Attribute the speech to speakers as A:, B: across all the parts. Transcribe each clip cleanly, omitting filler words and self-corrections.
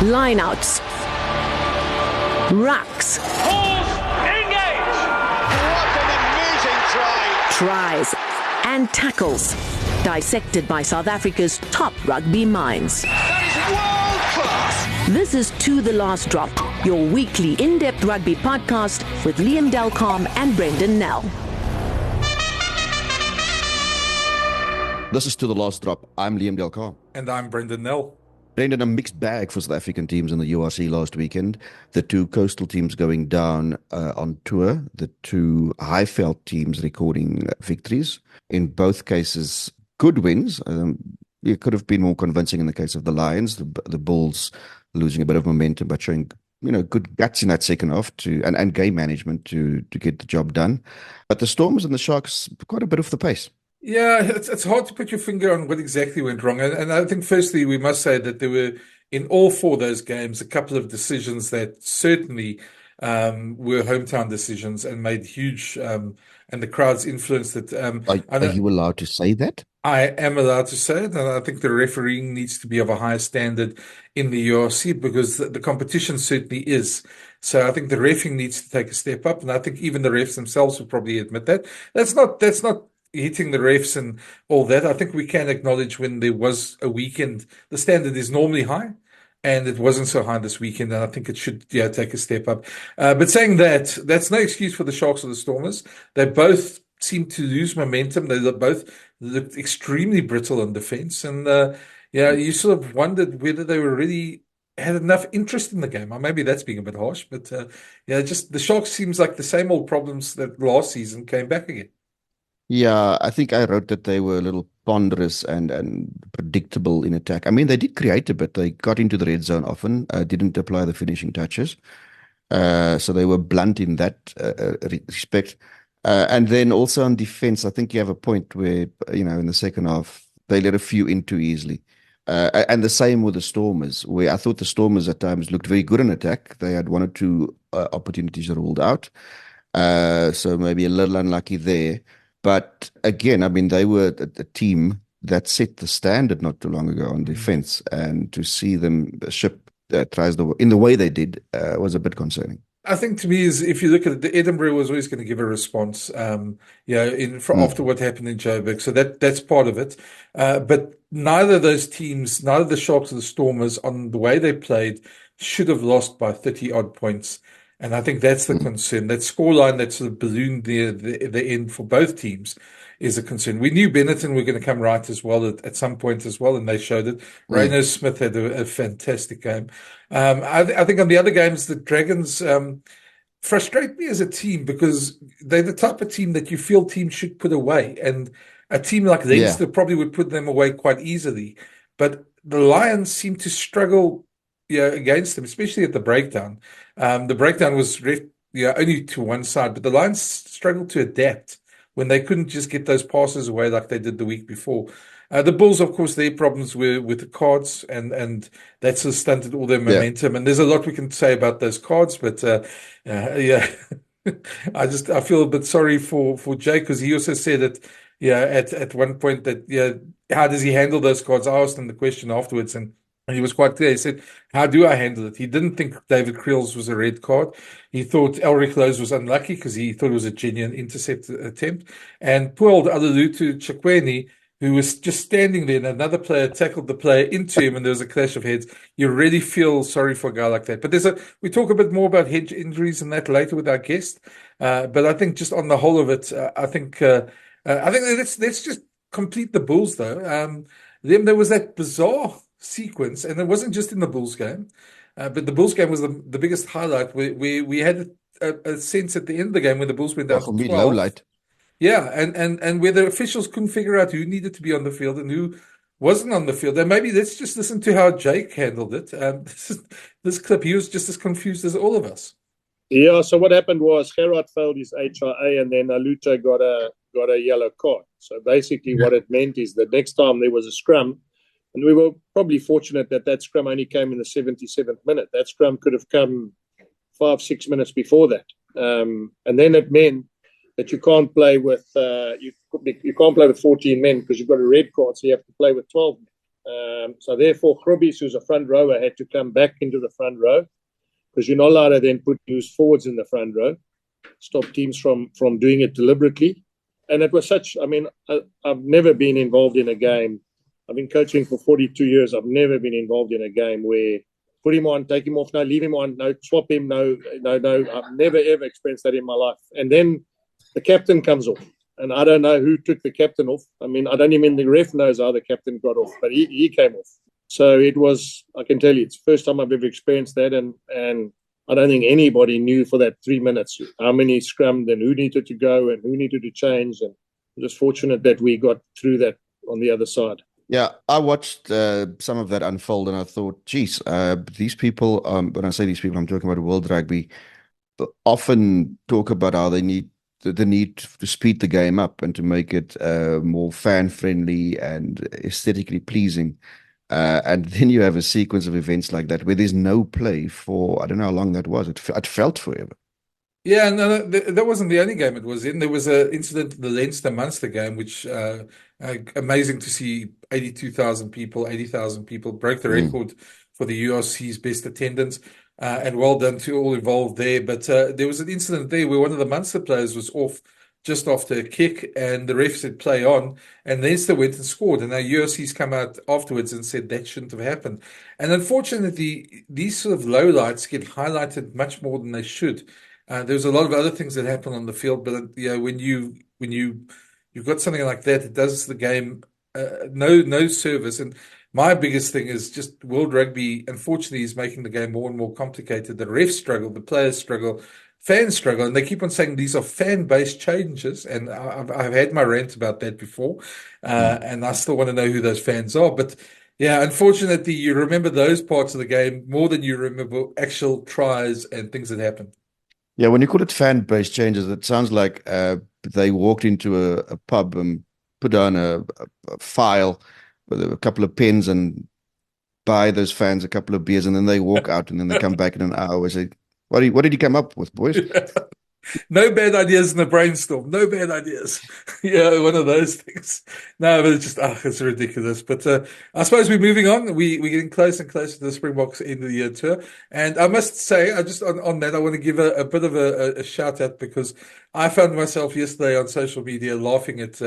A: lineouts, rucks,
B: engage! What an amazing try!
A: tries, and tackles, dissected by South Africa's top rugby minds.
B: That is world class!
A: This is To The Last Drop, your weekly in-depth rugby podcast with Liam Delcom and Brenden Nell.
C: This is To The Last Drop. I'm Liam Delcom.
D: And I'm Brenden Nell.
C: Brenden, a mixed bag for South African teams in the URC last weekend. The two coastal teams going down on tour. The two Highveld teams recording victories. In both cases, good wins. It could have been more convincing in the case of the Lions. The Bulls losing a bit of momentum, but showing good guts in that second half and game management to get the job done. But the Stormers and the Sharks, quite a bit off the pace.
D: Yeah, it's hard to put your finger on what exactly went wrong. And I think firstly, we must say that there were, in all four of those games, a couple of decisions that certainly were hometown decisions and made huge, and the crowds influenced it.
C: Are you allowed to say that?
D: I am allowed to say it, and I think the refereeing needs to be of a higher standard in the URC because the competition certainly is. So I think the reffing needs to take a step up, and I think even the refs themselves will probably admit that. That's not hitting the refs and all that. I think we can acknowledge when there was a weekend, the standard is normally high, and it wasn't so high this weekend, and I think it should take a step up. But saying that, that's no excuse for the Sharks or the Stormers. They both seem to lose momentum. They both looked extremely brittle in defence, and you sort of wondered whether they were really had enough interest in the game. Maybe that's being a bit harsh, but just the Sharks seems like the same old problems that last season came back again.
C: Yeah, I think I wrote that they were a little ponderous and predictable in attack. I mean, they did create a bit. They got into the red zone often, didn't apply the finishing touches. So they were blunt in that respect. And then also on defense, I think you have a point where, in the second half, they let a few in too easily. And the same with the Stormers, where I thought the Stormers at times looked very good in attack. They had one or two opportunities ruled out. So maybe a little unlucky there. But again, I mean, they were a team that set the standard not too long ago on defense, and to see them ship tries in the way they did was a bit concerning.
D: I think to me is if you look at it, the Edinburgh was always going to give a response, after what happened in Joburg. So that's part of it. But neither of those teams, neither the Sharks or the Stormers, on the way they played, should have lost by 30 odd points. And I think that's the concern. That scoreline that sort of ballooned near the end for both teams is a concern. We knew Benetton were going to come right as well at some point as well, and they showed it. Rainer Smith had a fantastic game. I think on the other games, the Dragons frustrate me as a team because they're the type of team that you feel teams should put away. And a team like Leinster probably would put them away quite easily. But the Lions seem to struggle against them, especially at the breakdown. The breakdown was only to one side, but the Lions struggled to adapt when they couldn't just get those passes away like they did the week before. The Bulls, of course, their problems were with the cards, and that sort of stunted all their momentum. And there's a lot we can say about those cards, but I feel a bit sorry for Jay, because he also said that at one point that how does he handle those cards? I asked him the question afterwards, and he was quite clear. He said, how do I handle it? He didn't think David Creel's was a red card. He thought Elric Lowe's was unlucky because he thought it was a genuine intercept attempt. And poor old Alulutu Chakweni, who was just standing there, and another player tackled the player into him, and there was a clash of heads. You really feel sorry for a guy like that. But we talk a bit more about head injuries and that later with our guest. But I think just on the whole of it, I think let's just complete the Bulls though. There was that bizarre sequence, and it wasn't just in the Bulls game, but the Bulls game was the biggest highlight. We had a sense at the end of the game when the Bulls went down to 12.
C: Low light.
D: Yeah, and where the officials couldn't figure out who needed to be on the field and who wasn't on the field. And maybe let's just listen to how Jake handled it. This clip, he was just as confused as all of us.
E: Yeah, so what happened was Gerard failed his HRA, and then Alute got a yellow card. So basically what it meant is that next time there was a scrum, and we were probably fortunate that scrum only came in the 77th minute. That scrum could have come 5-6 minutes before that. And then it meant that you can't play with you can't play with 14 men because you've got a red card, so you have to play with 12 men. So therefore, Grobbies, who's a front rower, had to come back into the front row because you're not allowed to then use forwards in the front row, stop teams from doing it deliberately. And it was I've never been involved in a game. I've been coaching for 42 years. I've never been involved in a game where put him on, take him off, no, leave him on, no, swap him, no. I've never, ever experienced that in my life. And then the captain comes off. And I don't know who took the captain off. I don't even the ref knows how the captain got off, but he came off. So it was, I can tell you, it's the first time I've ever experienced that. And I don't think anybody knew for that 3 minutes how many scrummed and who needed to go and who needed to change. And I'm just fortunate that we got through that on the other side.
C: Yeah, I watched some of that unfold and I thought, geez, these people, when I say these people, I'm talking about World Rugby, often talk about how they need the need to speed the game up and to make it more fan-friendly and aesthetically pleasing. And then you have a sequence of events like that where there's no play for, I don't know how long that was. It felt forever.
D: Yeah, no, that wasn't the only game it was in. There was an incident in the Leinster-Munster game, which amazing to see 80,000 people broke the record for the URC's best attendance. And well done to all involved there. But there was an incident there where one of the Munster players was off just after a kick, and the ref said play on, and Leinster went and scored. And now URC's come out afterwards and said that shouldn't have happened. And unfortunately, these sort of lowlights get highlighted much more than they should. There's a lot of other things that happen on the field, but when you've got something like that, it does the game no service. And my biggest thing is just World Rugby, unfortunately, is making the game more and more complicated. The refs struggle, the players struggle, fans struggle, and they keep on saying these are fan-based changes. And I've had my rant about that before, and I still want to know who those fans are. But yeah, unfortunately, you remember those parts of the game more than you remember actual tries and things that happen.
C: Yeah, when you call it fan-based changes, it sounds like they walked into a pub and put down a file with a couple of pens and buy those fans a couple of beers, and then they walk out, and then they come back in an hour and say, what did you come up with, boys?
D: No bad ideas in the brainstorm. No bad ideas. Yeah, one of those things. No, but it's just, it's ridiculous. But I suppose we're moving on. We're getting closer and closer to the Springboks end of the year tour. And I must say, I just on that, I want to give a bit of a shout out, because I found myself yesterday on social media laughing at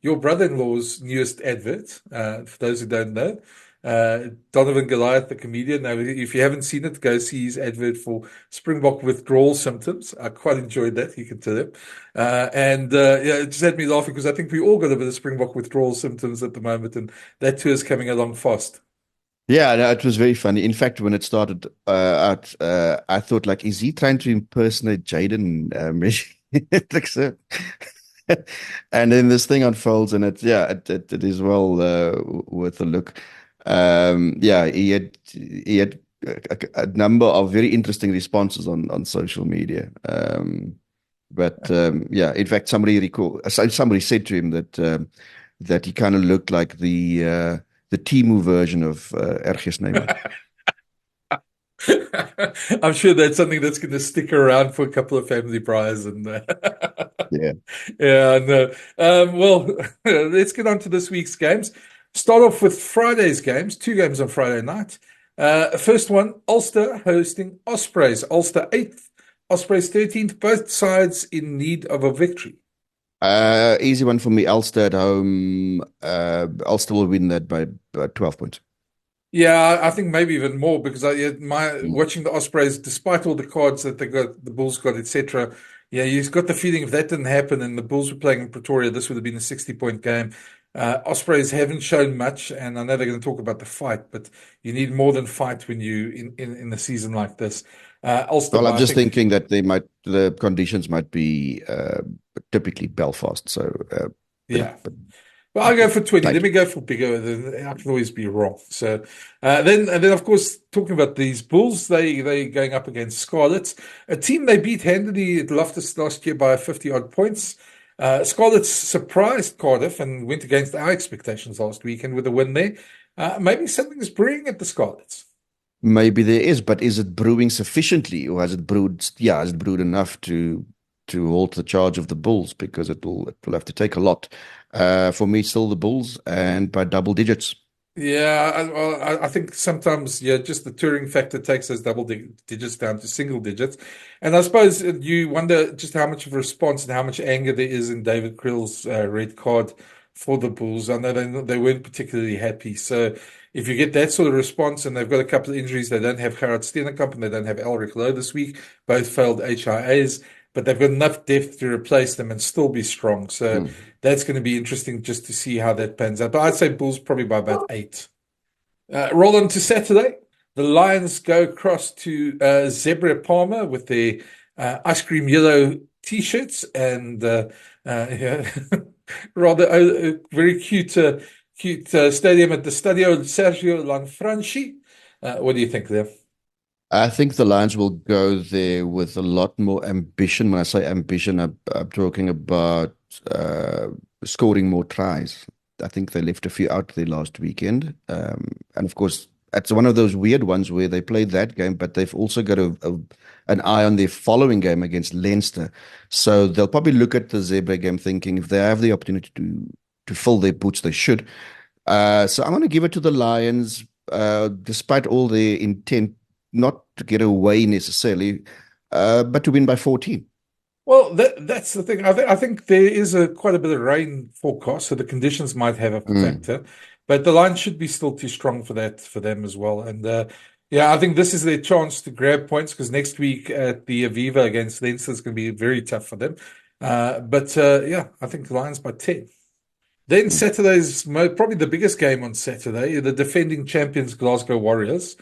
D: your brother-in-law's newest advert. For those who don't know. Donovan Goliath, the comedian. Now, if you haven't seen it, go see his advert for Springbok withdrawal symptoms. I quite enjoyed that, you can tell him. It just had me laughing, because I think we all got a bit of Springbok withdrawal symptoms at the moment, and that tour is coming along fast. Yeah,
C: no, it was very funny. In fact, when it started out, I thought, like, is he trying to impersonate Jaden? Like so. And then this thing unfolds, and it is well worth a look. He had a number of very interesting responses on social media. In fact, somebody said to him that he kind of looked like the Timu version of Ergies Neyman.
D: I'm sure that's something that's going to stick around for a couple of family priors. And let's get on to this week's games. Start off with Friday's games. 2 games on Friday night. First one, Ulster hosting Ospreys. Ulster 8th, Ospreys 13th. Both sides in need of a victory.
C: Easy one for me. Ulster at home. Ulster will win that by 12 points.
D: Yeah, I think maybe even more, because watching the Ospreys, despite all the cards that they got, the Bulls got, etc. Yeah, you've got the feeling if that didn't happen and the Bulls were playing in Pretoria, this would have been a 60-point game. Ospreys haven't shown much, and I know they're going to talk about the fight, but you need more than fight when you in a season like this. Ulster,
C: well, I'm just thinking that the conditions might be typically Belfast. So
D: Well, I'll go for 20. Let me go for bigger. I can always be wrong. So then of course, talking about these Bulls, they going up against Scarlets, a team they beat handily at Loftus last year by 50-odd points. Scarlets surprised Cardiff and went against our expectations last weekend with a win there. Maybe something is brewing at the Scarlets.
C: Maybe there is, but is it brewing sufficiently, or has it brewed? Yeah, has it brewed enough to halt the charge of the Bulls? Because it will have to take a lot. For me, still the Bulls, and by double digits.
D: Yeah, I think sometimes, yeah, just the touring factor takes those double digits down to single digits. And I suppose you wonder just how much of a response and how much anger there is in David Krill's red card for the Bulls. I know they weren't particularly happy. So if you get that sort of response, and they've got a couple of injuries, they don't have Gerard Steenekamp and they don't have Elric Lowe this week, both failed HIAs, but they've got enough depth to replace them and still be strong. So that's going to be interesting just to see how that pans out. But I'd say Bulls probably by about 8. Roll on to Saturday. The Lions go across to Zebra Parma with their ice cream yellow T-shirts and yeah, rather very cute stadium at the Stadio Sergio Lanfranchi. What do you think there?
C: I think the Lions will go there with a lot more ambition. When I say ambition, I'm talking about scoring more tries. I think they left a few out there last weekend. And of course, it's one of those weird ones where they played that game, but they've also got an eye on their following game against Leinster. So they'll probably look at the Zebra game thinking if they have the opportunity to fill their boots, they should. So I'm going to give it to the Lions, despite all their intent not to get away necessarily, but to win by 14.
D: Well, that's the thing. I think there is quite a bit of rain forecast, so the conditions might have a factor. But the line should be still too strong for them as well. And yeah, I think this is their chance to grab points because next week at the Aviva against Leinster is going to be very tough for them. But yeah, I think the Lions by 10. Then Saturday's probably the biggest game on Saturday. The defending champions Glasgow Warriors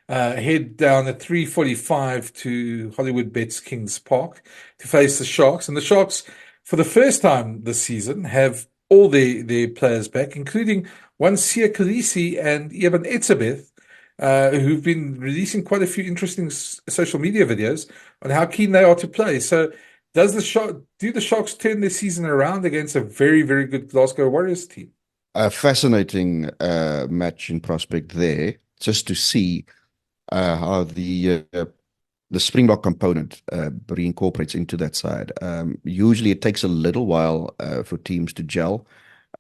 D: head down at 3:45 to Hollywood Bets Kings Park to face the Sharks. And the Sharks, for the first time this season, have all their players back, including one Sia Khaleesi and Evan Etzebeth, who've been releasing quite a few interesting social media videos on how keen they are to play. So do the Sharks turn their season around against a very, very good Glasgow Warriors team?
C: A fascinating match in prospect there, just to see how the Springbok component reincorporates into that side. Usually it takes a little while for teams to gel,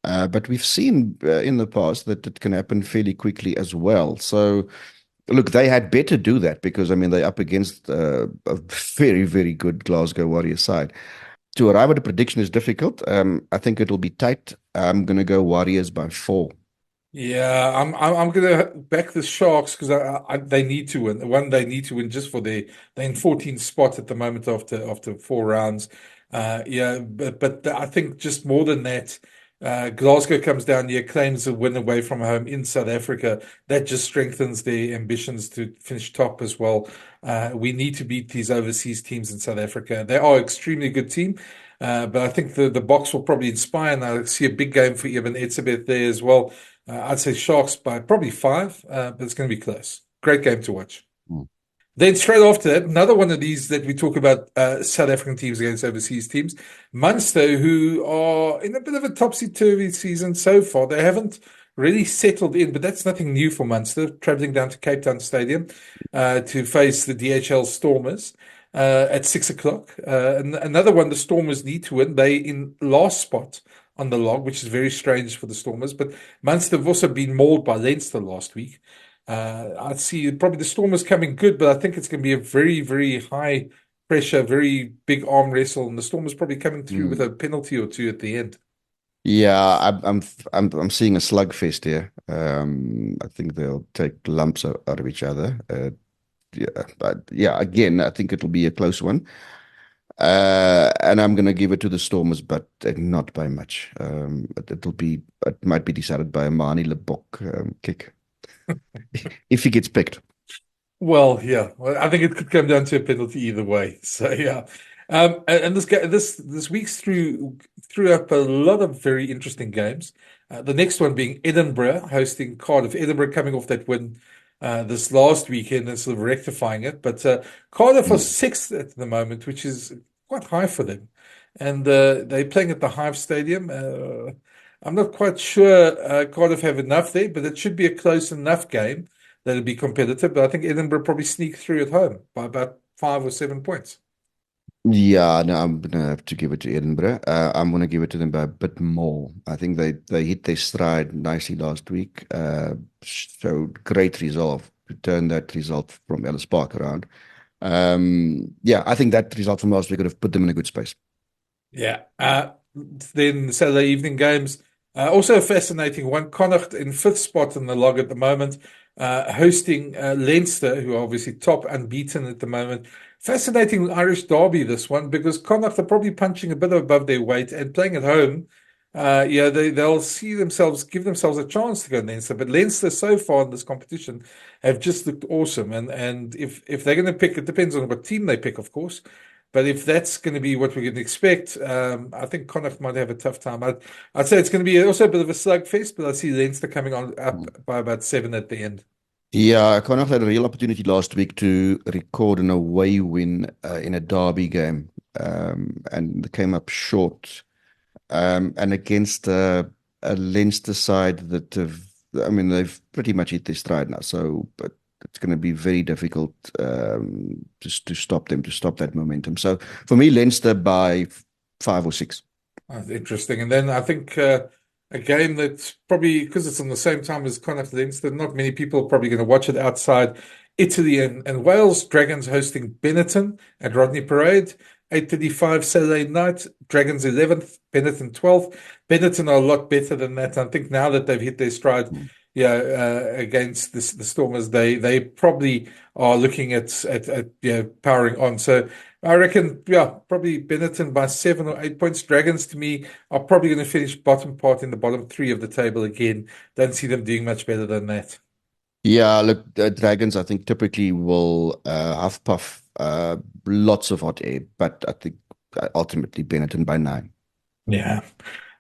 C: but we've seen in the past that it can happen fairly quickly as well. So, look, they had better do that because, I mean, they're up against a very, very good Glasgow Warriors side. To arrive at a prediction is difficult. I think it'll be tight. I'm going to go Warriors by 4.
D: Yeah, I'm gonna back the Sharks because they need to win. One, they need to win just for they're in 14th spot at the moment after 4 rounds. Yeah, but I think just more than that, Glasgow comes down here, claims a win away from home in South Africa. That just strengthens their ambitions to finish top as well. We need to beat these overseas teams in South Africa. They are an extremely good team. But I think the box will probably inspire, and I see a big game for Evan Etzebeth there as well. I'd say Sharks by probably 5, but it's going to be close. Great game to watch. Then straight after that, another one of these that we talk about South African teams against overseas teams, Munster, who are in a bit of a topsy-turvy season so far. They haven't really settled in, but that's nothing new for Munster, travelling down to Cape Town Stadium to face the DHL Stormers at 6 o'clock. Another one the Stormers need to win. They in last spot on the log, which is very strange for the Stormers. But Munster have also been mauled by Leinster last week. I'd see probably the Stormers coming good, but I think it's going to be a very, very high pressure, very big arm wrestle, and the Stormers probably coming through with a penalty or 2 at the end.
C: Yeah, I'm seeing a slugfest here. I think they'll take lumps out of each other. Yeah, but yeah, again, I think it'll be a close one. And I'm going to give it to the Stormers, but not by much. It might be decided by a Mani Lebok kick if he gets picked.
D: Well, yeah, I think it could come down to a penalty either way. So yeah, and this week's threw up a lot of very interesting games. The next one being Edinburgh hosting Cardiff. Edinburgh coming off that win this last weekend and sort of rectifying it. But Cardiff are 6th at the moment, which is quite high for them. And they're playing at the Hive Stadium. I'm not quite sure Cardiff have enough there, but it should be a close enough game that it'll be competitive. But I think Edinburgh probably sneak through at home by about 5 or 7 points.
C: Yeah, no, I'm gonna have to give it to Edinburgh. I'm gonna give it to them by a bit more. I think they hit their stride nicely last week. Showed great resolve to turn that result from Ellis Park around. Yeah, I think that result from last week would have put them in a good space.
D: Yeah. Then the Saturday evening games. Also a fascinating one. Connacht in fifth spot in the log at the moment, hosting Leinster, who are obviously top unbeaten at the moment. Fascinating Irish derby, this one, because Connacht are probably punching a bit above their weight and playing at home. Yeah, they'll give themselves a chance to go Leinster. But Leinster so far in this competition have just looked awesome. And if they're going to pick, it depends on what team they pick, of course. But if that's going to be what we're going to expect, I think Connacht might have a tough time. I'd say it's going to be also a bit of a slugfest, but I see Leinster coming on up by about 7 at the end.
C: Yeah, Connacht had a real opportunity last week to record an away win in a derby game, and they came up short. And against a Leinster side that I mean, they've pretty much hit their stride now. So, but it's going to be very difficult just to stop them, to stop that momentum. So, for me, Leinster by 5 or 6.
D: That's interesting. And then I think a game that's probably, because it's on the same time as Connacht Leinster, not many people are probably going to watch it outside Italy and Wales. Dragons hosting Benetton at Rodney Parade. 8:35 Saturday night. Dragons 11th, Benetton 12th. Benetton are a lot better than that. I think now that they've hit their stride, yeah, against the Stormers, they probably are looking at powering on. So I reckon, yeah, probably Benetton by 7 or 8 points. Dragons to me are probably going to finish bottom part in the bottom three of the table again. Don't see them doing much better than that.
C: Yeah, look, the Dragons, I think, typically will half puff lots of hot air, but I think ultimately Benetton by 9.
D: Yeah.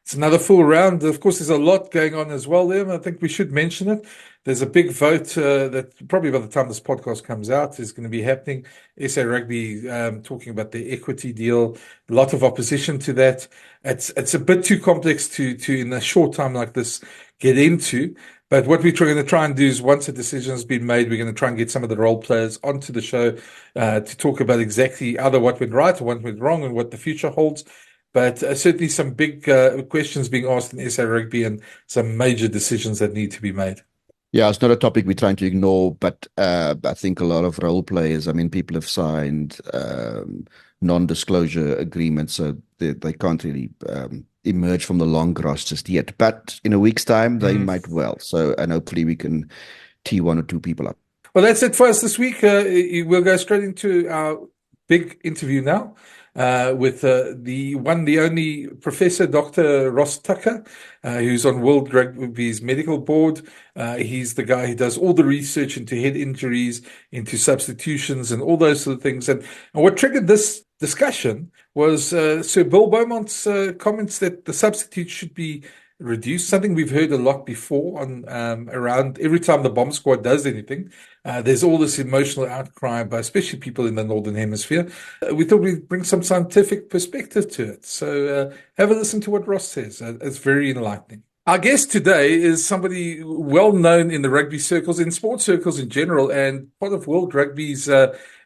D: It's another full round. Of course, there's a lot going on as well there. And I think we should mention it. There's a big vote that probably by the time this podcast comes out is going to be happening. SA Rugby talking about the equity deal. A lot of opposition to that. It's a bit too complex to in a short time like this get into. But what we're going to try and do is once a decision has been made, we're going to try and get some of the role players onto the show to talk about exactly either what went right or what went wrong and what the future holds. But certainly some big questions being asked in SA Rugby and some major decisions that need to be made.
C: Yeah, it's not a topic we're trying to ignore, but I think a lot of role players, I mean, people have signed non-disclosure agreements, so they can't really emerge from the long grass just yet. But in a week's time, they might well. So, and hopefully we can tee 1 or 2 people up.
D: Well, that's it for us this week. We'll go straight into our big interview now. With the only Professor Dr. Ross Tucker, who's on World Rugby's medical board. He's the guy who does all the research into head injuries, into substitutions, and all those sort of things. And what triggered this discussion was Sir Bill Beaumont's comments that the substitute should be reduced, something we've heard a lot before on around every time the bomb squad does anything. There's all this emotional outcry by especially people in the Northern Hemisphere. We thought we'd bring some scientific perspective to it. So have a listen to what Ross says. It's very enlightening. Our guest today is somebody well known in the rugby circles, in sports circles in general, and part of World Rugby's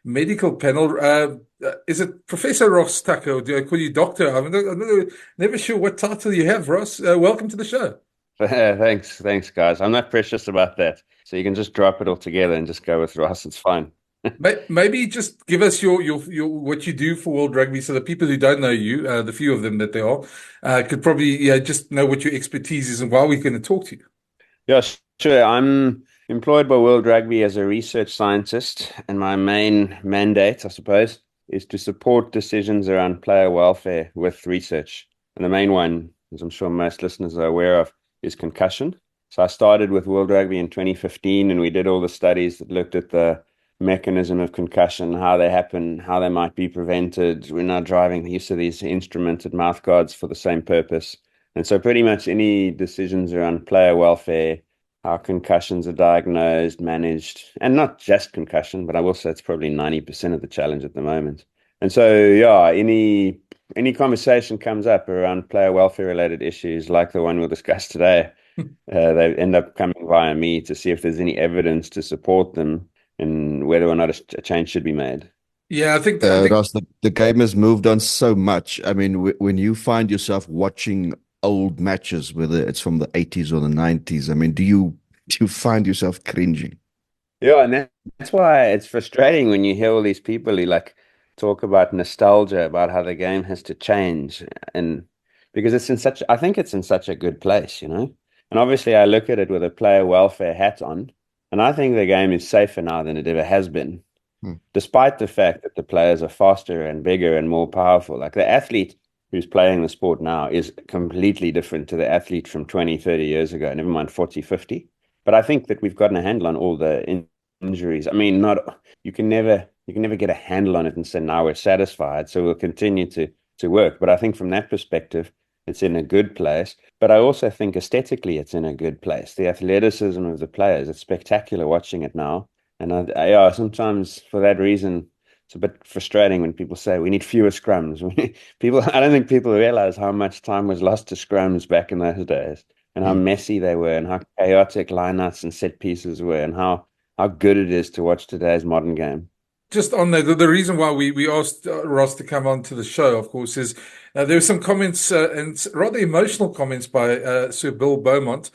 D: medical panel. Is it Professor Ross Tucker, or do I call you Doctor? I'm never sure what title you have, Ross. Welcome to the show.
F: Thanks, guys. I'm not precious about that. So you can just drop it all together and just go with Ross. It's fine.
D: Maybe just give us your what you do for World Rugby, so the people who don't know you, the few of them that there are, could probably just know what your expertise is and why we're going to talk to you.
F: Yeah, sure. I'm employed by World Rugby as a research scientist, and my main mandate, I suppose, is to support decisions around player welfare with research. And the main one, as I'm sure most listeners are aware of, is concussion. So I started with World Rugby in 2015, and we did all the studies that looked at the mechanism of concussion, how they happen, how they might be prevented. We're now driving the use of these instrumented mouth guards for the same purpose. And so pretty much any decisions around player welfare, how concussions are diagnosed, managed, and not just concussion, but I will say it's probably 90% of the challenge at the moment. And so, yeah, any conversation comes up around player welfare related issues like the one we'll discuss today, they end up coming via me to see if there's any evidence to support them and whether or not a change should be made.
D: Yeah, I think
C: Ross, the game has moved on so much. I mean, when you find yourself watching old matches, whether it's from the 80s or the 90s, I mean, do you find yourself cringing?
F: Yeah, and that's why it's frustrating when you hear all these people who like talk about nostalgia, about how the game has to change, and because I think it's in such a good place, you know. And obviously, I look at it with a player welfare hat on, and I think the game is safer now than it ever has been,
C: Hmm.
F: despite the fact that the players are faster and bigger and more powerful. Like the athlete who's playing the sport now is completely different to the athlete from 20, 30 years ago, never mind 40, 50. But I think that we've gotten a handle on all the injuries. I mean, not you can never get a handle on it and say now we're satisfied. So we'll continue to work. But I think from that perspective, it's in a good place. But I also think aesthetically, it's in a good place. The athleticism of the players, it's spectacular watching it now. And yeah, sometimes for that reason, it's a bit frustrating when people say we need fewer scrums. I don't think people realize how much time was lost to scrums back in those days, and how
C: Hmm.
F: messy they were, and how chaotic lineouts and set pieces were, and how good it is to watch today's modern game.
D: just on that, the reason why we asked Ross to come on to the show, of course, is there were some comments and rather emotional comments by Sir Bill Beaumont,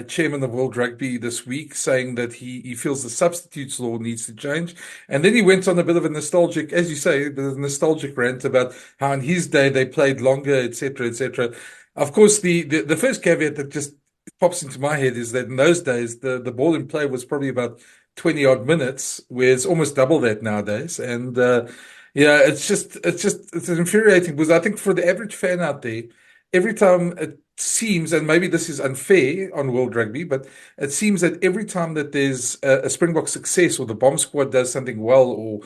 D: chairman of World Rugby, this week, saying that he feels the substitutes law needs to change. And then he went on a bit of a nostalgic, as you say, a bit of a nostalgic rant about how in his day they played longer, etc., etc. Of course, the first caveat that just pops into my head is that in those days the ball in play was probably about 20 odd minutes, where it's almost double that nowadays. And yeah, it's infuriating because I think for the average fan out there, every time it seems, and maybe this is unfair on World Rugby, but it seems that every time that there's a Springbok success or the bomb squad does something well or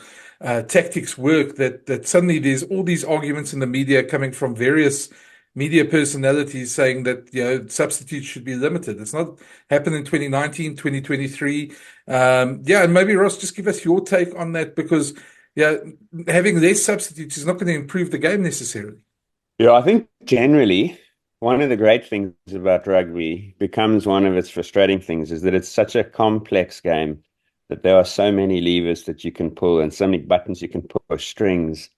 D: tactics work, that suddenly there's all these arguments in the media coming from various media personalities saying that substitutes should be limited. It's not happened in 2019, 2023. Yeah, and maybe Ross, just give us your take on that because yeah, having less substitutes is not going to improve the game necessarily.
F: Yeah, I think generally one of the great things about rugby becomes one of its frustrating things is that it's such a complex game that there are so many levers that you can pull and so many buttons you can push, strings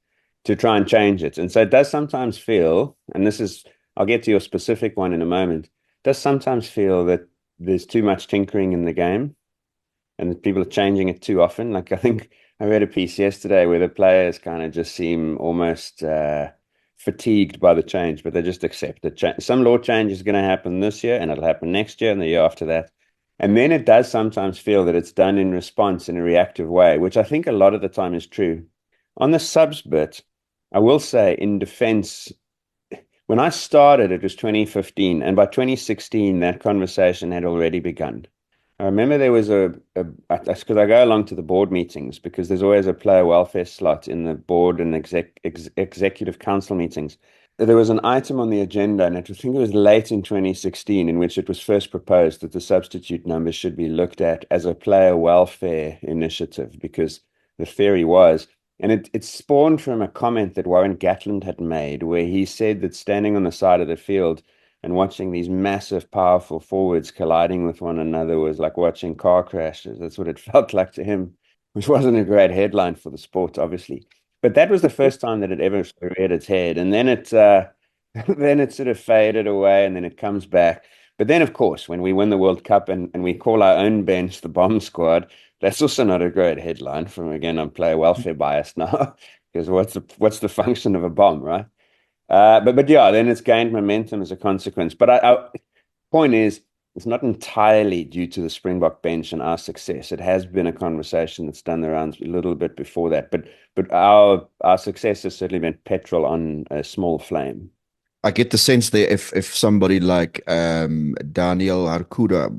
F: to try and change it. And so it does sometimes feel, and I'll get to your specific one in a moment, it does sometimes feel that there's too much tinkering in the game and that people are changing it too often. Like I think I read a piece yesterday where the players kind of just seem almost fatigued by the change, but they just accept that some law change is going to happen this year and it'll happen next year and the year after that. And then it does sometimes feel that it's done in response in a reactive way, which I think a lot of the time is true. On the subs bit, I will say in defense, when I started, it was 2015, and by 2016, that conversation had already begun. I remember there was because I go along to the board meetings because there's always a player welfare slot in the board and executive council meetings. There was an item on the agenda, and I think it was late in 2016, in which it was first proposed that the substitute numbers should be looked at as a player welfare initiative because the theory was, and it spawned from a comment that Warren Gatland had made, where he said that standing on the side of the field and watching these massive, powerful forwards colliding with one another was like watching car crashes. That's what it felt like to him, which wasn't a great headline for the sport, obviously. But that was the first time that it ever sort of reared its head, and then it then it sort of faded away, and then it comes back. But then, of course, when we win the World Cup and we call our own bench the bomb squad, that's also not a great headline. From again, I'm player welfare biased now because what's the function of a bomb, right? But yeah, then it's gained momentum as a consequence. But point is, it's not entirely due to the Springbok bench and our success. It has been a conversation that's done the rounds a little bit before that. But our success has certainly been petrol on a small flame.
C: I get the sense there if somebody like Daniel Arcuda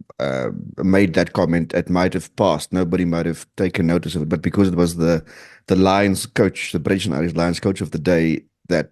C: made that comment, it might have passed. Nobody might have taken notice of it. But because it was the Lions coach, the British and Irish Lions coach of the day, that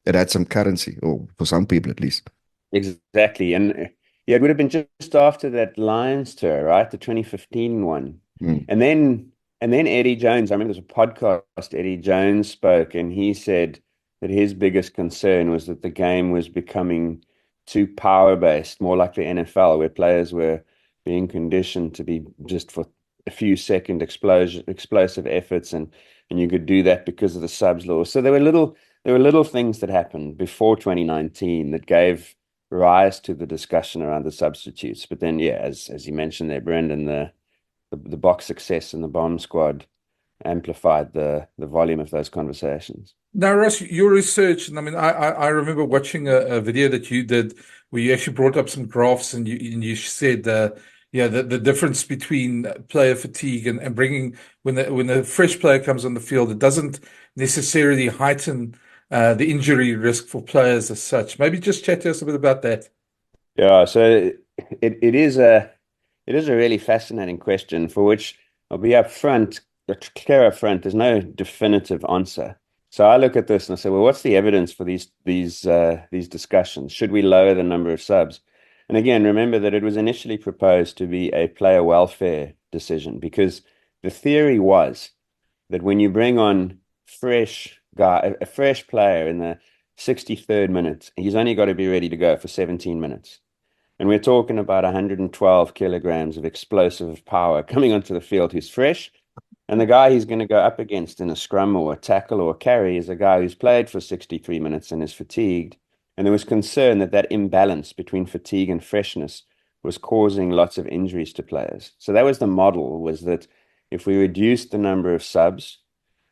C: it had some currency, or for some people at least.
F: Exactly. And yeah, it would have been just after that Lions tour, right? The 2015 one.
C: Mm.
F: And then Eddie Jones, I remember there was a podcast, Eddie Jones spoke, and he said that his biggest concern was that the game was becoming too power-based, more like the NFL, where players were being conditioned to be just for a few second explosive efforts, and you could do that because of the subs law. So there were little things that happened before 2019 that gave rise to the discussion around the substitutes. But then, yeah, as you mentioned there, Brenden, the box success and the bomb squad amplified the volume of those conversations.
D: Now, Ross, your research, and I mean, I remember watching a video that you did where you actually brought up some graphs, and you said, the difference between player fatigue and bringing when a fresh player comes on the field, it doesn't necessarily heighten the injury risk for players as such. Maybe just chat to us a bit about that.
F: Yeah, so it is a really fascinating question for which I'll be clear up front. There's no definitive answer. So I look at this and I say, well, what's the evidence for these discussions? Should we lower the number of subs? And again, remember that it was initially proposed to be a player welfare decision, because the theory was that when you bring on a fresh player in the 63rd minute, he's only got to be ready to go for 17 minutes. And we're talking about 112 kilograms of explosive power coming onto the field who's fresh. And the guy he's going to go up against in a scrum or a tackle or a carry is a guy who's played for 63 minutes and is fatigued. And there was concern that imbalance between fatigue and freshness was causing lots of injuries to players. So that was the model, was that if we reduced the number of subs,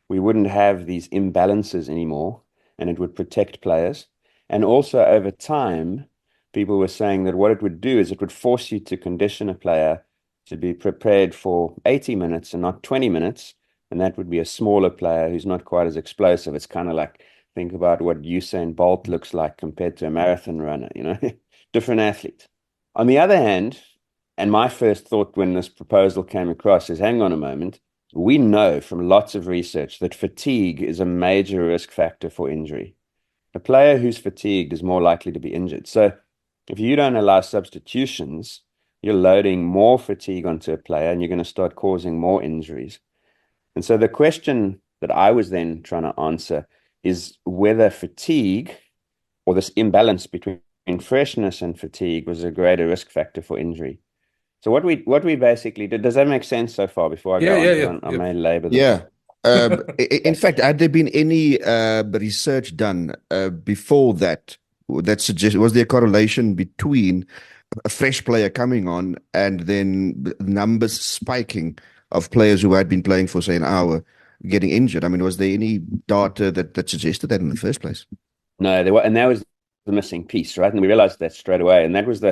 F: we wouldn't have these imbalances anymore, and it would protect players. And also over time, people were saying that what it would do is it would force you to condition a player to be prepared for 80 minutes and not 20 minutes. And that would be a smaller player who's not quite as explosive. It's kind of like, think about what Usain Bolt looks like compared to a marathon runner, different athlete. On the other hand, and my first thought when this proposal came across is, hang on a moment, we know from lots of research that fatigue is a major risk factor for injury. A player who's fatigued is more likely to be injured. So if you don't allow substitutions, you're loading more fatigue onto a player and you're going to start causing more injuries. And so the question that I was then trying to answer is whether fatigue, or this imbalance between freshness and fatigue, was a greater risk factor for injury. So what we basically did, does that make sense so far before I go on? I may labor this.
C: Yeah. In fact, had there been any research done before that suggests, was there a correlation between a fresh player coming on and then the numbers spiking of players who had been playing for, say, an hour getting injured? I mean, was there any data that suggested that in the first place?
F: No, there were, and that was the missing piece, right? And we realized that straight away. And that was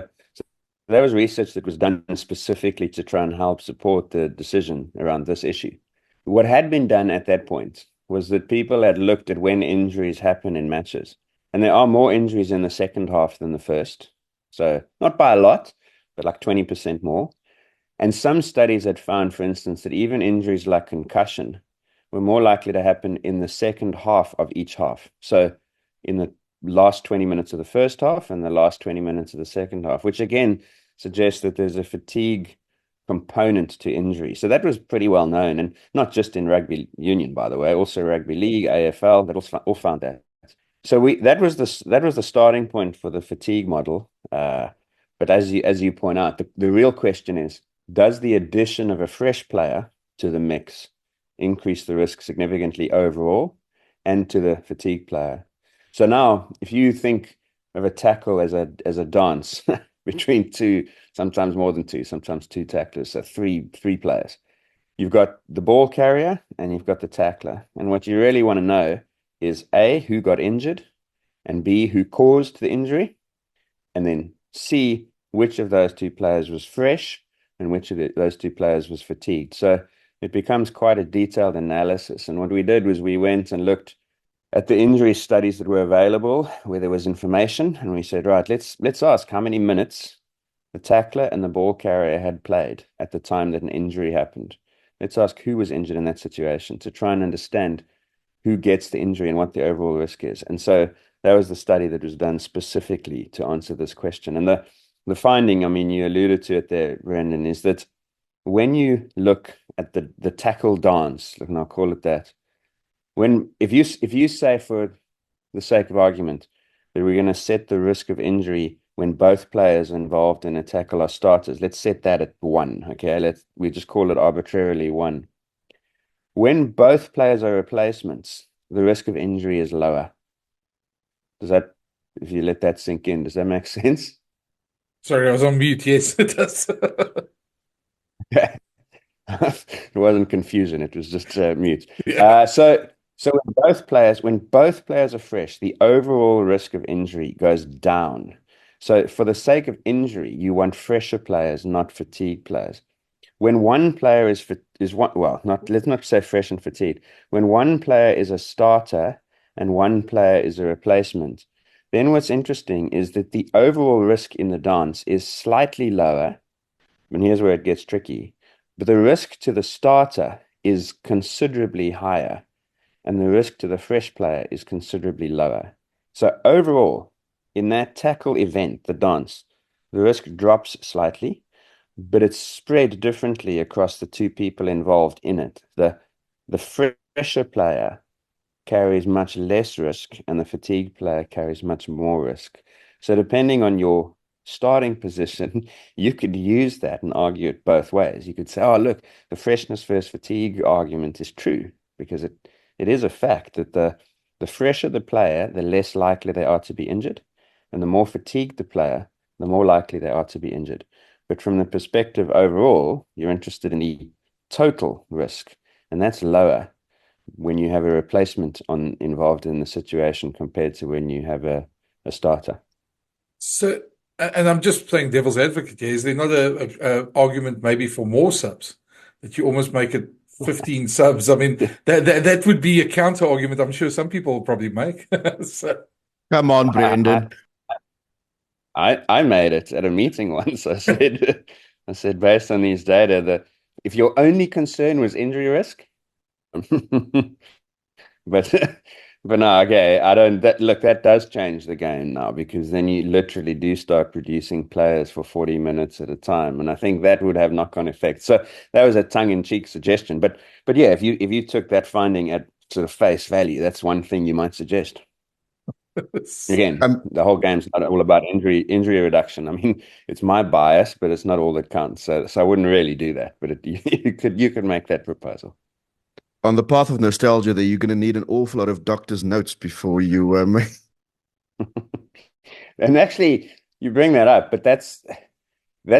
F: research that was done specifically to try and help support the decision around this issue. What had been done at that point was that people had looked at when injuries happen in matches. And there are more injuries in the second half than the first. So not by a lot, but like 20% more. And some studies had found, for instance, that even injuries like concussion were more likely to happen in the second half of each half. So in the last 20 minutes of the first half and the last 20 minutes of the second half, which again suggests that there's a fatigue component to injury. So that was pretty well known, and not just in rugby union, by the way, also rugby league, AFL, that all found that. So that was the starting point for the fatigue model. But as you point out, the real question is, does the addition of a fresh player to the mix increase the risk significantly overall and to the fatigue player? So now, if you think of a tackle as a dance between two, sometimes more than two, sometimes two tacklers, so three players. You've got the ball carrier and you've got the tackler. And what you really want to know is A, who got injured, and B, who caused the injury, and then C, which of those two players was fresh and which of those two players was fatigued. So it becomes quite a detailed analysis. And what we did was we went and looked at the injury studies that were available where there was information, and we said, right, let's ask how many minutes the tackler and the ball carrier had played at the time that an injury happened. Let's ask who was injured in that situation to try and understand who gets the injury and what the overall risk is. And so that was the study that was done specifically to answer this question. And the finding, I mean, you alluded to it there, Brenden, is that when you look at the tackle dance, and I'll call it that, if you say, for the sake of argument, that we're going to set the risk of injury when both players involved in a tackle are starters. Let's set that at 1. Okay, we just call it arbitrarily 1. When both players are replacements, the risk of injury is lower. If you let that sink in, does that make sense?
D: Sorry, I was on mute. Yes, it does.
F: It wasn't confusion. It was just mute.
D: Yeah.
F: So when both players are fresh, the overall risk of injury goes down. So for the sake of injury, you want fresher players, not fatigued players. When one player let's not say fresh and fatigued. When one player is a starter and one player is a replacement, then what's interesting is that the overall risk in the dance is slightly lower. And here's where it gets tricky. But the risk to the starter is considerably higher, and the risk to the fresh player is considerably lower. So overall, in that tackle event, the dance, the risk drops slightly, but it's spread differently across the two people involved in it. The fresher player carries much less risk, and the fatigued player carries much more risk. So depending on your starting position, you could use that and argue it both ways. You could say, oh, look, the freshness versus fatigue argument is true, because it is a fact that the fresher the player, the less likely they are to be injured, and the more fatigued the player, the more likely they are to be injured. But from the perspective overall, you're interested in the total risk, and that's lower when you have a replacement involved in the situation compared to when you have a starter.
D: So, and I'm just playing devil's advocate here. Is there not a argument maybe for more subs, that you almost make it 15 subs? I mean, that would be a counter argument. I'm sure some people will probably make. So.
C: Come on, Brenden.
F: I made it at a meeting once. I said based on these data that if your only concern was injury risk, but no, okay, that does change the game now, because then you literally do start producing players for 40 minutes at a time, and I think that would have knock-on effects. So that was a tongue-in-cheek suggestion, but yeah, if you took that finding at sort of face value, that's one thing you might suggest. Again, the whole game's not all about injury reduction. I mean, it's my bias, but it's not all that counts. So I wouldn't really do that, but you could make that proposal.
C: On the path of nostalgia, there you're going to need an awful lot of doctor's notes before you.
F: And actually, you bring that up, but that's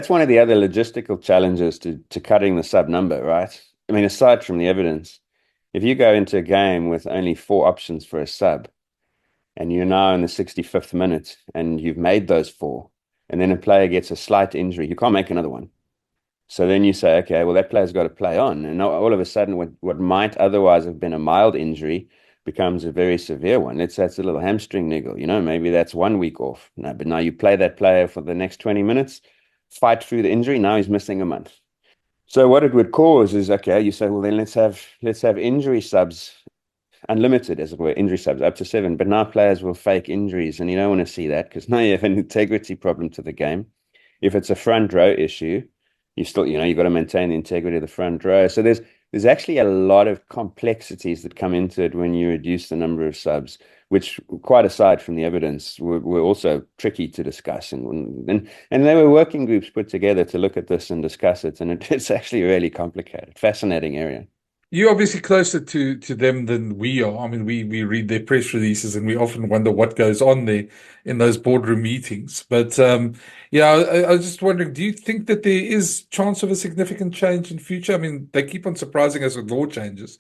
F: one of the other logistical challenges to cutting the sub number, right? I mean, aside from the evidence, if you go into a game with only 4 options for a sub, and you're now in the 65th minute, and you've made those 4, and then a player gets a slight injury, you can't make another one. So then you say, okay, well, that player's got to play on. And all of a sudden, what might otherwise have been a mild injury becomes a very severe one. Let's say it's a little hamstring niggle, maybe that's 1 week off. No, but now you play that player for the next 20 minutes, fight through the injury, now he's missing a month. So what it would cause is, okay, you say, well, then let's have injury subs, unlimited, as it were, injury subs up to 7. But now players will fake injuries, and you don't want to see that, because now you have an integrity problem to the game. If it's a front row issue, you still, you've got to maintain the integrity of the front row. So there's actually a lot of complexities that come into it when you reduce the number of subs, which, quite aside from the evidence, were also tricky to discuss. And there were working groups put together to look at this and discuss it. And it's actually really complicated, fascinating area.
D: You're obviously closer to them than we are. I mean, we read their press releases, and we often wonder what goes on there in those boardroom meetings. But yeah, I was just wondering, do you think that there is chance of a significant change in future? I mean, they keep on surprising us with law changes,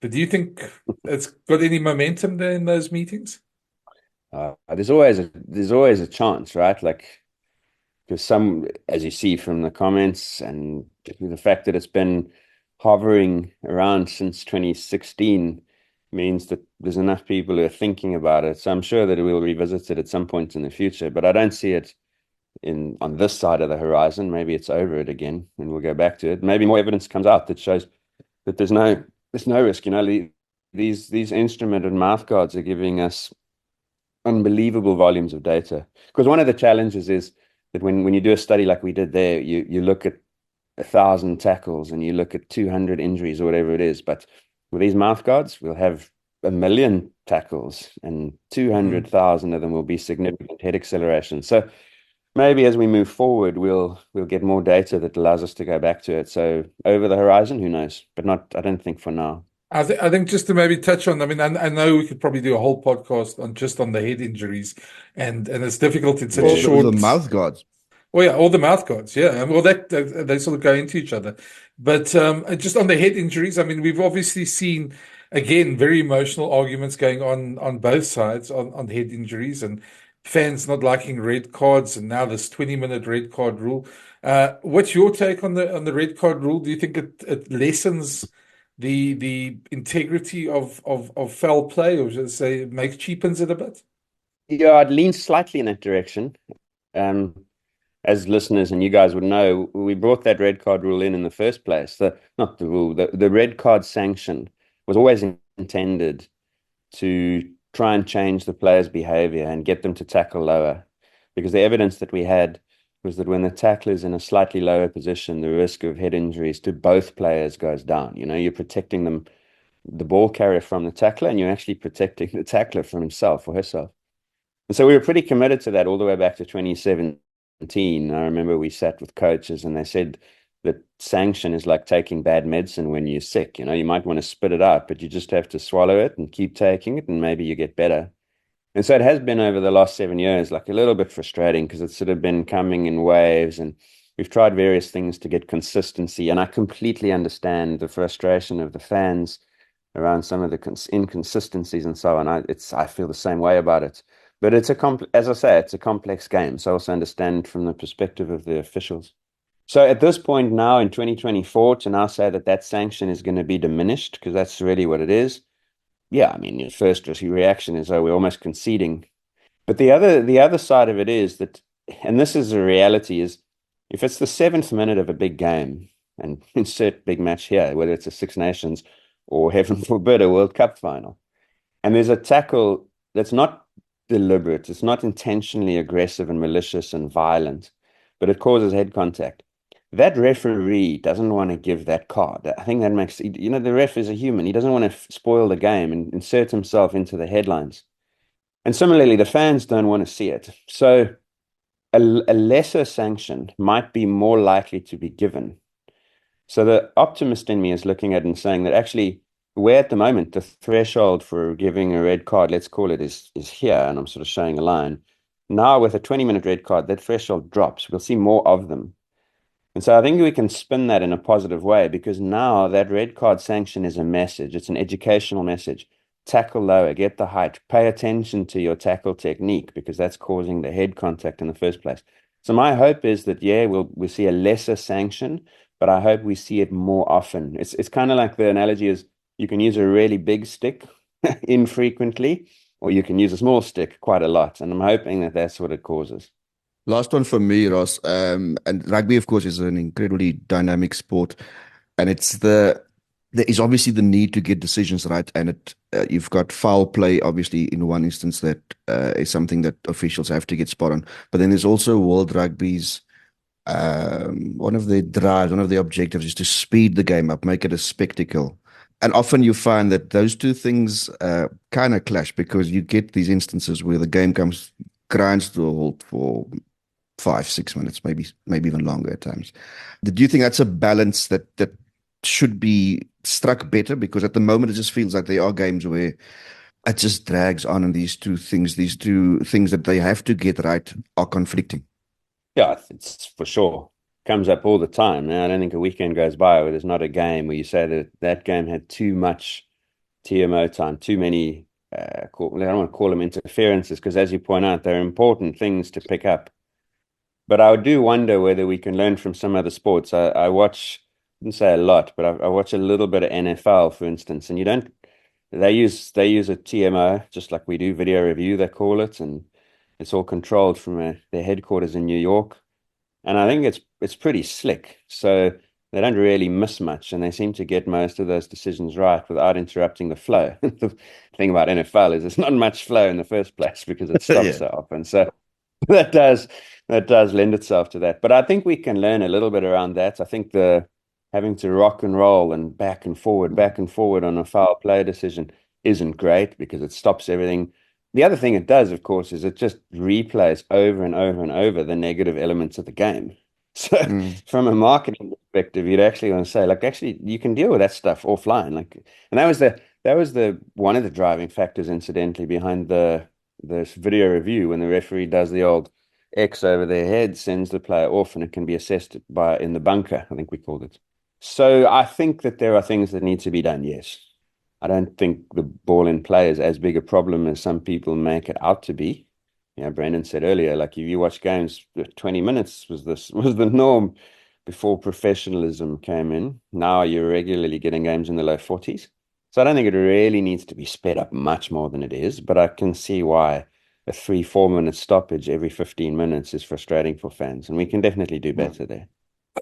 D: but do you think it's got any momentum there in those meetings?
F: There's always a chance, right? Like, because as you see from the comments and the fact that it's been hovering around since 2016 means that there's enough people who are thinking about it. So I'm sure that we'll revisit it at some point in the future, but I don't see it on this side of the horizon. Maybe it's over it again and we'll go back to it. Maybe more evidence comes out that shows that there's no risk. These instrumented mouthguards are giving us unbelievable volumes of data. Because one of the challenges is that when you do a study like we did there, you look at 1,000 tackles and you look at 200 injuries or whatever it is. But with these mouthguards, we'll have 1 million tackles and 200,000 of them will be significant head acceleration. So maybe as we move forward, we'll get more data that allows us to go back to it. So over the horizon, who knows? But not, I don't think for now.
D: I think just to maybe touch on, I mean, I know we could probably do a whole podcast on just on the head injuries, and it's difficult in such
C: All
D: a short.
C: the mouth guards.
D: Oh yeah, all the mouth guards, yeah. Well, that they sort of go into each other. But just on the head injuries, I mean, we've obviously seen again very emotional arguments going on both sides on head injuries, and fans not liking red cards, and now this 20-minute red card rule. What's your take on the red card rule? Do you think it lessens the integrity of foul play, or should I say, it cheapens it a bit?
F: Yeah, I'd lean slightly in that direction. As listeners and you guys would know, we brought that red card rule in the first place. Not the rule, the red card sanction was always intended to try and change the players' behavior and get them to tackle lower. Because the evidence that we had was that when the tackler is in a slightly lower position, the risk of head injuries to both players goes down. You know, you're protecting them, the ball carrier from the tackler, and you're actually protecting the tackler from himself or herself. And so we were pretty committed to that all the way back to 2017. I remember we sat with coaches and they said that sanction is like taking bad medicine when you're sick. You know, you might want to spit it out, but you just have to swallow it and keep taking it, and maybe you get better. And so it has been over the last 7 years, like a little bit frustrating because it's sort of been coming in waves, and we've tried various things to get consistency. And I completely understand the frustration of the fans around some of the inconsistencies and so on. I feel the same way about it. But it's as I say, it's a complex game. So I also understand from the perspective of the officials. So at this point now in 2024, to now say that sanction is going to be diminished, because that's really what it is. Yeah, I mean, your first reaction is, oh, we're almost conceding. But the other side of it is that, and this is a reality, is if it's the 7th minute of a big game, and insert big match here, whether it's a Six Nations or heaven forbid a World Cup final, and there's a tackle that's not deliberate, it's not intentionally aggressive and malicious and violent, but it causes head contact. That referee doesn't want to give that card. I think that makes, you know, the ref is a human. He doesn't want to spoil the game and insert himself into the headlines. And similarly, the fans don't want to see it. So a lesser sanction might be more likely to be given. So the optimist in me is looking at it and saying that actually, where at the moment the threshold for giving a red card, let's call it, is here, and I'm sort of showing a line. Now with a 20-minute red card, that threshold drops. We'll see more of them. And so I think we can spin that in a positive way, because now that red card sanction is a message. It's an educational message. Tackle lower, get the height, pay attention to your tackle technique, because that's causing the head contact in the first place. So my hope is that, yeah, we'll see a lesser sanction, but I hope we see it more often. It's kind of like the analogy is, you can use a really big stick infrequently, or you can use a small stick quite a lot. And I'm hoping that that's what it causes.
C: Last one for me, Ross. And rugby, of course, is an incredibly dynamic sport. And there is obviously the need to get decisions right. And you've got foul play, obviously, in one instance that is something that officials have to get spot on. But then there's also World Rugby's one of their drives, one of their objectives is to speed the game up, make it a spectacle. And often you find that those two things kind of clash, because you get these instances where the game grinds to a halt for 5-6 minutes, maybe even longer at times. Do you think that's a balance that should be struck better? Because at the moment it just feels like there are games where it just drags on, and these two things that they have to get right are conflicting.
F: Yeah, it's for sure. Comes up all the time. Now, I don't think a weekend goes by where there's not a game where you say that game had too much TMO time, too many, I don't want to call them interferences, because as you point out, they're important things to pick up. But I do wonder whether we can learn from some other sports. I watch, I didn't say a lot, but I watch a little bit of NFL, for instance, and they use a TMO, just like we do, video review, they call it, and it's all controlled from their headquarters in New York. And I think it's pretty slick. So they don't really miss much, and they seem to get most of those decisions right without interrupting the flow. The thing about NFL is there's not much flow in the first place because it stops so often. So that does lend itself to that. But I think we can learn a little bit around that. I think the having to rock and roll and back and forward on a foul play decision isn't great, because it stops everything. the other thing it does, of course, is it just replays over and over and over the negative elements of the game. So from a marketing perspective, you'd actually want to say, like, actually, you can deal with that stuff offline. Like, and that was the one of the driving factors, incidentally, behind this video review when the referee does the old X over their head, sends the player off, and it can be assessed in the bunker, I think we called it. So I think that there are things that need to be done, yes. I don't think the ball in play is as big a problem as some people make it out to be. Brenden said earlier, like if you watch games, 20 minutes was the norm before professionalism came in. Now you're regularly getting games in the low 40s. So I don't think it really needs to be sped up much more than it is, but I can see why a 3-4 minute stoppage every 15 minutes is frustrating for fans, and we can definitely do better there.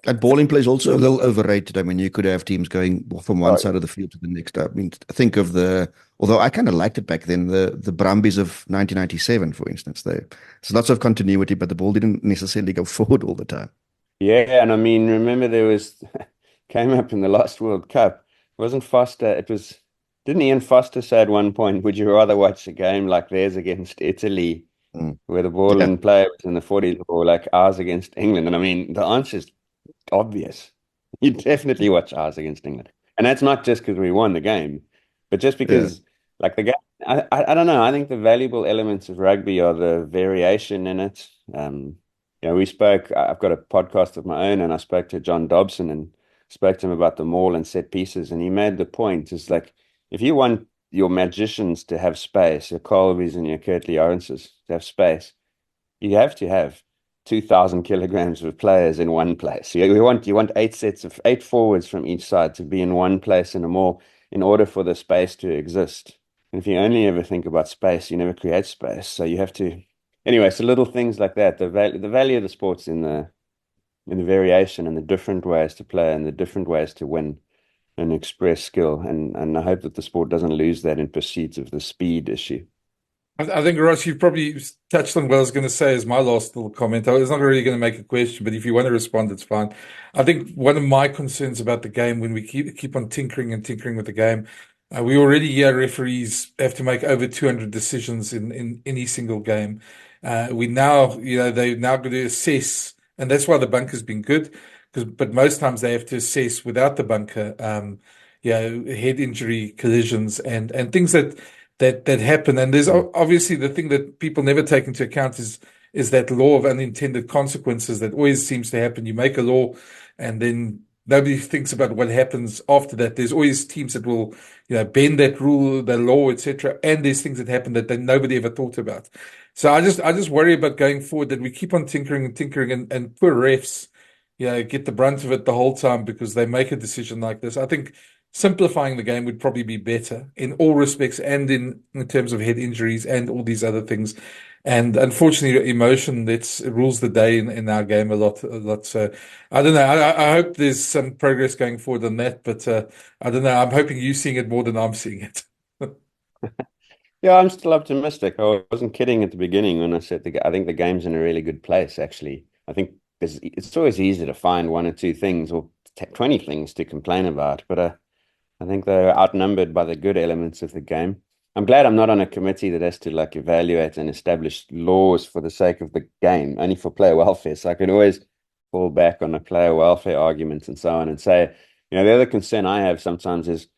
C: And ball in play is also a little overrated. I mean, you could have teams going from one side of the field to the next. I mean, think of although I kind of liked it back then, the Brumbies of 1997, for instance. There's lots of continuity, but the ball didn't necessarily go forward all the time.
F: Yeah, and I mean, remember came up in the last World Cup. It wasn't Foster, didn't Ian Foster say at one point, would you rather watch a game like theirs against Italy, where the ball in play was in the 40s, or like ours against England? And I mean, the answer is obvious. You definitely watch ours against England, and that's not just because we won the game, but just because like the game. I don't know. I think the valuable elements of rugby are the variation in it. We spoke. I've got a podcast of my own, and I spoke to John Dobson and spoke to him about the maul and set pieces, and he made the point: is like if you want your magicians to have space, your Colbys and your Kirtley Owenses to have space, you have to have 2,000 kilograms of players in one place. You want 8 forwards from each side to be in one place in a maul in order for the space to exist. And if you only ever think about space, you never create space. So you have to. Anyway, so little things like that. The value of the sport's in the variation and the different ways to play and the different ways to win and express skill. And I hope that the sport doesn't lose that in pursuit of the speed issue.
D: I think, Ross, you've probably touched on what I was going to say as my last little comment. I was not really going to make a question, but if you want to respond, it's fine. I think one of my concerns about the game, when we keep on tinkering with the game, we already hear referees have to make over 200 decisions in any single game. They're now going to assess, and that's why the bunker's been good, but most times they have to assess without the bunker, head injury, collisions, and things that happen. And there's obviously the thing that people never take into account is that law of unintended consequences that always seems to happen. You make a law and then nobody thinks about what happens after that. There's always teams that will, bend that rule, the law, etc. And there's things that happen that nobody ever thought about. So I just worry about going forward that we keep on tinkering and poor refs, get the brunt of it the whole time because they make a decision like this. I think simplifying the game would probably be better in all respects and in terms of head injuries and all these other things. And unfortunately, emotion rules the day in our game a lot. So I don't know. I hope there's some progress going forward on that, but I don't know. I'm hoping you're seeing it more than I'm seeing it.
F: Yeah, I'm still optimistic. I wasn't kidding at the beginning when I said I think the game's in a really good place, actually. I think it's always easy to find one or two things or 20 things to complain about, but I think they're outnumbered by the good elements of the game. I'm glad I'm not on a committee that has to like evaluate and establish laws for the sake of the game, only for player welfare. So I can always fall back on a player welfare argument and so on and say, the other concern I have sometimes is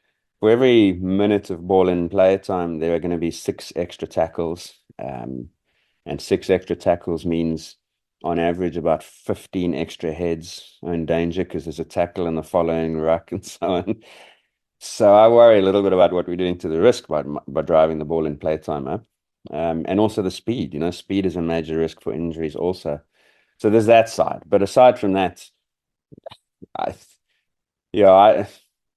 F: for every minute of ball in play time, there are going to be 6 extra tackles. And 6 extra tackles means on average about 15 extra heads are in danger because there's a tackle in the following ruck and so on. So I worry a little bit about what we're doing to the risk by driving the ball in playtime up, and also the speed. Speed is a major risk for injuries also. So there's that side. But aside from that, I'd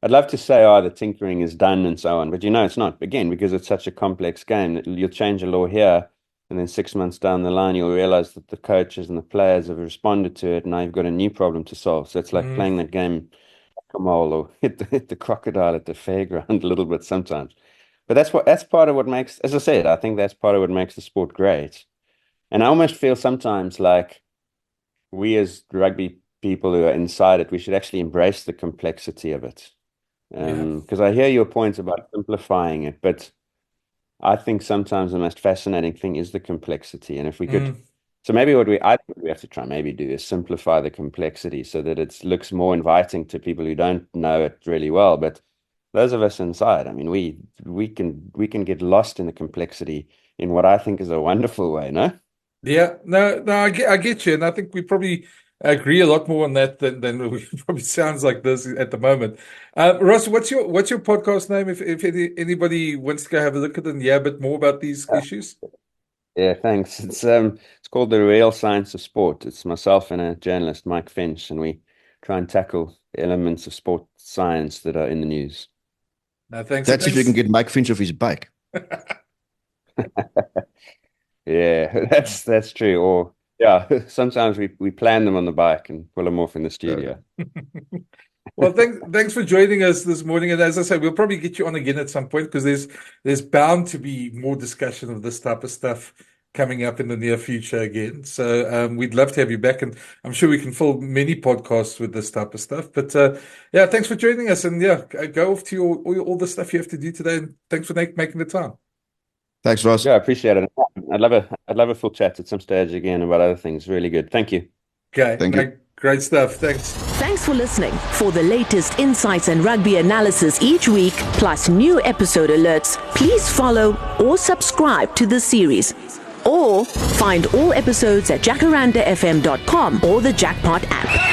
F: love to say, the tinkering is done and so on, but it's not. Again, because it's such a complex game that you'll change a law here, and then 6 months down the line, you'll realize that the coaches and the players have responded to it, and now you've got a new problem to solve. So it's like playing that game. Or hit the crocodile at the fairground a little bit sometimes, but that's part of what makes, as I said, I think that's part of what makes the sport great. And I almost feel sometimes like we as rugby people who are inside it, we should actually embrace the complexity of it. Because I hear your points about simplifying it, but I think sometimes the most fascinating thing is the complexity. And if we could, so maybe I think what we have to try maybe do is simplify the complexity so that it looks more inviting to people who don't know it really well. But those of us inside, I mean, we can get lost in the complexity in what I think is a wonderful way, no?
D: Yeah, no, I get you, and I think we probably agree a lot more on that than we probably sounds like this at the moment. Ross, what's your podcast name? If anybody wants to go have a look at it and hear a bit more about these issues.
F: Yeah, thanks. It's called The Real Science of Sport. It's myself and a journalist, Mike Finch, and we try and tackle elements of sport science that are in the news.
D: No, thanks.
C: That's if you can get Mike Finch off his bike.
F: Yeah, that's true. Or yeah, sometimes we plan them on the bike and pull them off in the studio.
D: Well, thanks for joining us this morning. And as I say, we'll probably get you on again at some point because there's bound to be more discussion of this type of stuff coming up in the near future again. So we'd love to have you back, and I'm sure we can fill many podcasts with this type of stuff. But yeah, thanks for joining us, and yeah, go off to all the stuff you have to do today. And thanks for making the time.
C: Thanks, Ross.
F: Yeah, I appreciate it. I'd love a full chat at some stage again about other things. Really good. Thank you.
D: Okay.
C: Thank you.
D: Great stuff. Thanks.
A: Thanks for listening. For the latest insights and rugby analysis each week, plus new episode alerts, please follow or subscribe to the series. Or find all episodes at jacarandafm.com or the Jackpot app.